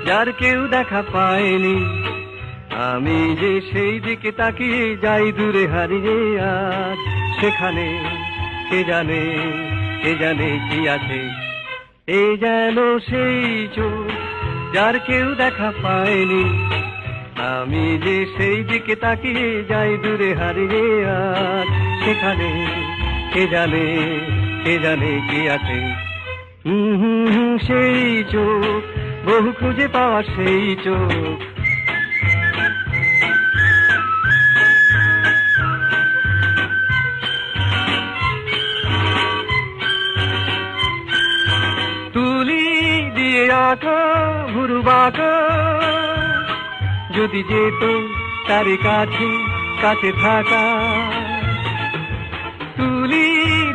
যার কেউ দেখা পায়নি। আমি যে সেই দিকে তাকিয়ে যাই দূরে হারিয়ে, আজ সেখানে কে জানে কি আছে। এই যেন সেই চোখ যার কেউ দেখা পায়নি। আমি যে সেই দিকে তাকিয়ে যাই দূরে হারিয়ে, আজ সেখানে কে জানে কি আছে। সেই চোখ, বহু খুঁজে পাওয়া সেই চোখ। তুলি দিয়ে আঁকা ভুরু বাঁকা, যদি যেত তার কাছে থাকা। তুলি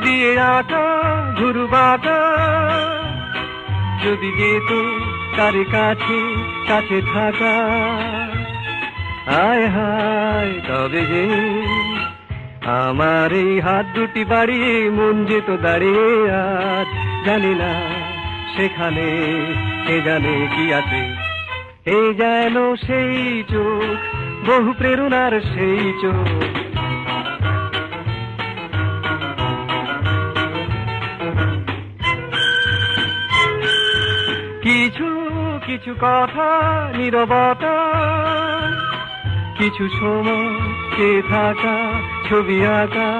দিয়ে আঁকা ভুরু বাঁকা, যদি যেত তার কাছে থাকা। হায় হায় তবে যে আমার এই হাত দুটি বাড়িয়ে মন যেত দাঁড়িয়ে, আজ জানি না সেখানে কে জানে কি আছে। এই যেন সেই চোখ, বহু প্রেরণার সেই চোখ। কিছু কথা নীরবতা, কিছু সময় কে থাকা ছবি আঁকা।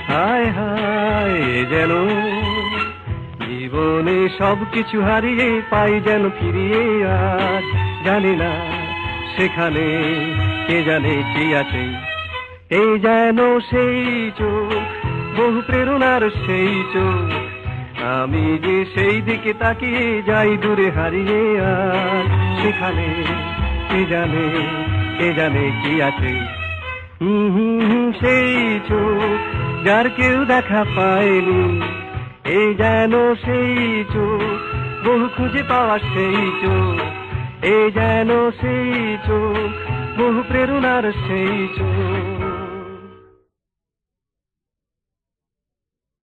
হায় হায় যেন জীবনে সবকিছু হারিয়ে পাই যেন ফিরিয়ে, আজ জানি না সেখানে কে জানে কি আছে। এই যেন সেই চোখ, বহু প্রেরণার সেই চোখ। আমি যে সেই দিকে তাকিয়ে যাই দূরে হারিয়ে, আজ সেখানে কে জানে কি আছে। সেই চোখ যার কেউ দেখা পায়নি। এই যেন সেই চোখ, বহু খুঁজে পাওয়া সেই চোখ। এই যেন সেই চোখ, বহু প্রেরণার সেই চোখ।